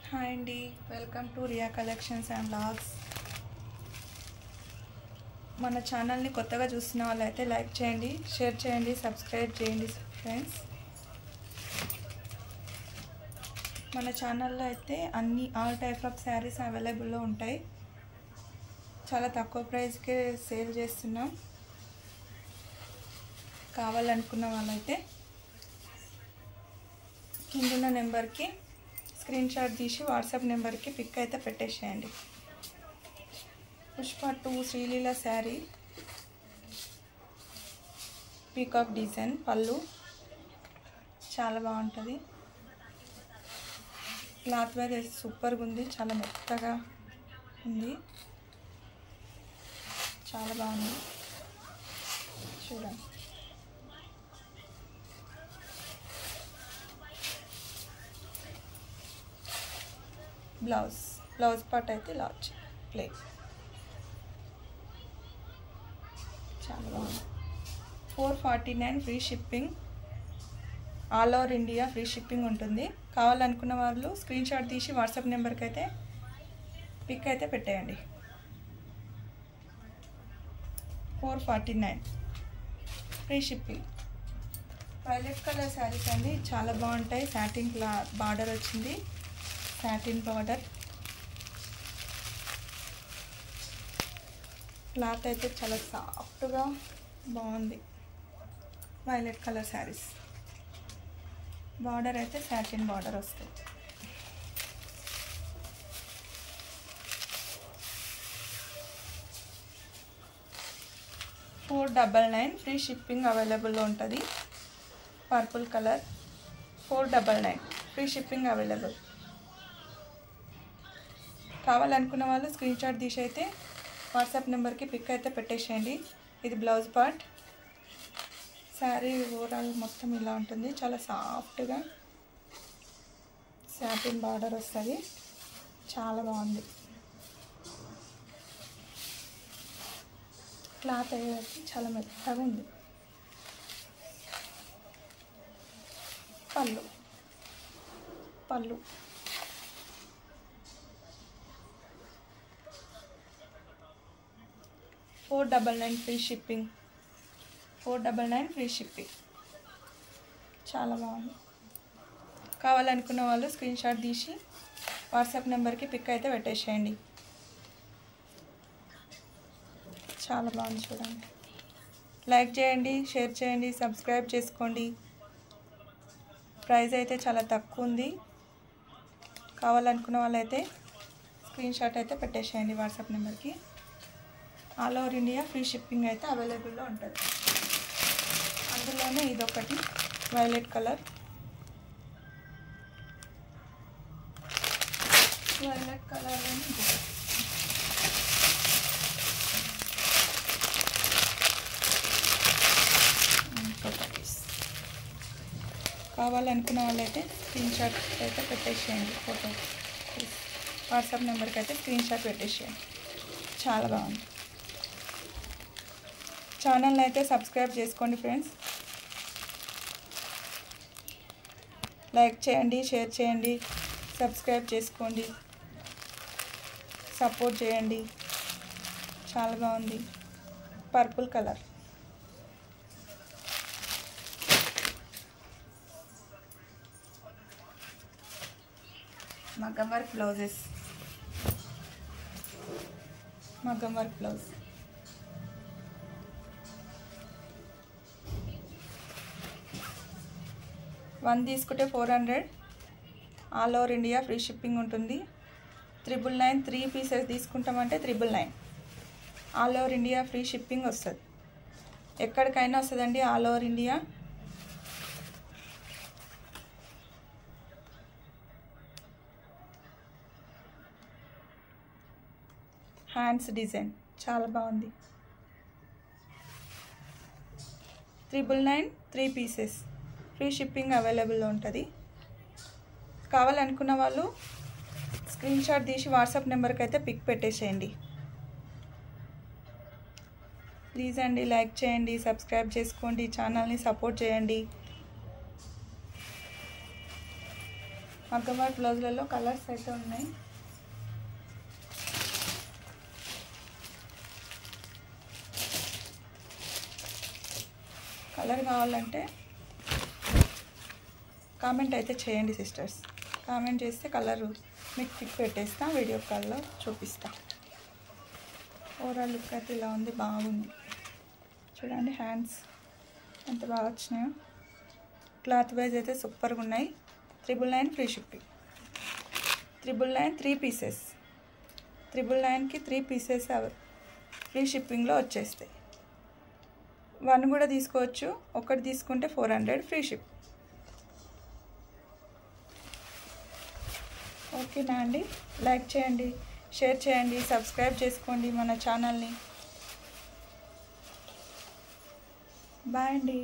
Hi అండి, welcome to Riya collections and vlogs. మన ఛానల్ని కొత్తగా చూస్తున్న వాళ్ళైతే లైక్ చేయండి, షేర్ చేయండి, సబ్స్క్రైబ్ చేయండి ఫ్రెండ్స్. మన ఛానల్లో అయితే ఆల్ టైప్ ఆఫ్ శారీస్ అవైలబుల్లో ఉంటాయి. చాలా తక్కువ ప్రైస్కే సేల్ చేస్తున్నాం. కావాలనుకున్న వాళ్ళైతే కింద నెంబర్కి స్క్రీన్ షాట్ తీసి వాట్సాప్ నెంబర్కి పిక్ అయితే పెట్టేసేయండి. పుష్ప 2 శ్రీలీల శారీ, పీకాక్ డిజైన్ పళ్ళు, చాలా బాగుంటుంది. క్లాత్ వేర్ సూపర్గా ఉంది, చాలా మెత్తగా ఉంది, చాలా బాగుంది. చూడండి, బ్లౌజ్ పార్ట్ అయితే ఇలా వచ్చి ప్లేన్, చాలా బాగుంది. 449 free shipping, all over India free shipping ఉంటుంది. కావాలనుకున్న వాళ్ళు స్క్రీన్ షాట్ తీసి వాట్సాప్ నెంబర్కి అయితే పిక్ అయితే పెట్టేయండి. 449 free shipping. Violet colour saris అండి, చాలా బాగుంటాయి. సాటిన్ బార్డర్ వచ్చింది, సాటిన్ బార్డర్. క్లాత్ అయితే చాలా సాఫ్ట్గా బాగుంది. వైలెట్ కలర్ శారీస్, బార్డర్ అయితే సాటిన్ బార్డర్ వస్తుంది. $499 ఫ్రీ షిప్పింగ్ అవైలబుల్లో ఉంటుంది. Purple colour, $499 free shipping available. కావాలనుకున్న వాళ్ళు స్క్రీన్ షాట్ తీసి అయితే వాట్సాప్ నెంబర్కి పిక్ అయితే పెట్టేసేయండి. ఇది బ్లౌజ్ పార్ట్. శారీ ఓవరాల్ మొత్తం ఇలా ఉంటుంది, చాలా సాఫ్ట్గా సాటిన్ బార్డర్ వస్తుంది, చాలా బాగుంది. క్లాత్ అయ్యేది చాలా మెత్తగా ఉంది. పళ్ళు $499 ఫ్రీ షిప్పింగ్, $499 ఫ్రీ షిప్పింగ్, చాలా బాగుంది. కావాలనుకున్న వాళ్ళు స్క్రీన్ షాట్ తీసి వాట్సాప్ నెంబర్కి పిక్ అయితే పెట్టేసేయండి. చాలా బాగుంది, చూడండి. లైక్ చేయండి, షేర్ చేయండి, సబ్స్క్రైబ్ చేసుకోండి. ప్రైస్ అయితే చాలా తక్కువ ఉంది. కావాలనుకున్న వాళ్ళైతే స్క్రీన్ షాట్ అయితే పెట్టేసేయండి వాట్సాప్ నెంబర్కి. All over India free shipping అయితే అవైలబుల్లో ఉంటుంది. అందులోనే ఇదొకటి వైలెట్ కలర్, కావాలనుకున్న వాళ్ళైతే స్క్రీన్ షాట్ అయితే పెట్టేసేయండి. ఫోటో వాట్సాప్ నెంబర్కి అయితే స్క్రీన్ షాట్ పెట్టేసేయండి. చాలా బాగుంది. ఛానల్ని అయితే సబ్స్క్రైబ్ చేసుకోండి ఫ్రెండ్స్. లైక్ చేయండి, షేర్ చేయండి, సబ్స్క్రైబ్ చేసుకోండి, సపోర్ట్ చేయండి. చాలా బాగుంది. పర్పుల్ కలర్, మగ్గం వర్క్ బ్లౌజెస్, మగ్గం వర్క్ బ్లౌజ్. వన్ తీసుకుంటే 400, all over India free shipping ఉంటుంది. 999 3 పీసెస్ తీసుకుంటామంటే 999, all over India free shipping వస్తుంది. ఎక్కడికైనా వస్తుందండి, all over India. Hands design చాలా బాగుంది. 999 3 పీసెస్ ఫ్రీ షిప్పింగ్ అవైలబుల్లో ఉంటుంది. కావాలనుకున్న వాళ్ళు స్క్రీన్ షాట్ తీసి వాట్సాప్ నెంబర్కి అయితే పిక్ పెట్టేసేయండి. ప్లీజ్ అండి, లైక్ చేయండి, సబ్స్క్రైబ్ చేసుకోండి, ఛానల్ని సపోర్ట్ చేయండి. మగ్గం వర్క్ బ్లౌజులలో కలర్స్ అయితే ఉన్నాయి. కలర్ కావాలంటే కామెంట్ అయితే చేయండి సిస్టర్స్. కామెంట్ చేస్తే కలరు మీకు పిక్ పెట్టేస్తా, వీడియో కాల్లో చూపిస్తా. ఓవరాల్ లుక్ అయితే ఇలా ఉంది, బాగుంది. చూడండి హ్యాండ్స్ ఎంత బాగా వచ్చినాయో. క్లాత్ వైజ్ అయితే సూపర్గా ఉన్నాయి. 999 ఫ్రీ షిప్పింగ్. 999 3 పీసెస్. 999కి 3 పీసెస్ ఫ్రీ షిప్పింగ్లో వచ్చేస్తాయి. 1 కూడా తీసుకోవచ్చు, ఒకటి తీసుకుంటే 400 ఫ్రీ షిప్. ఓకేనా అండి? లైక్ చేయండి, షేర్ చేయండి, సబ్స్క్రైబ్ చేసుకోండి మన ఛానల్ని. బాయ్ అండి.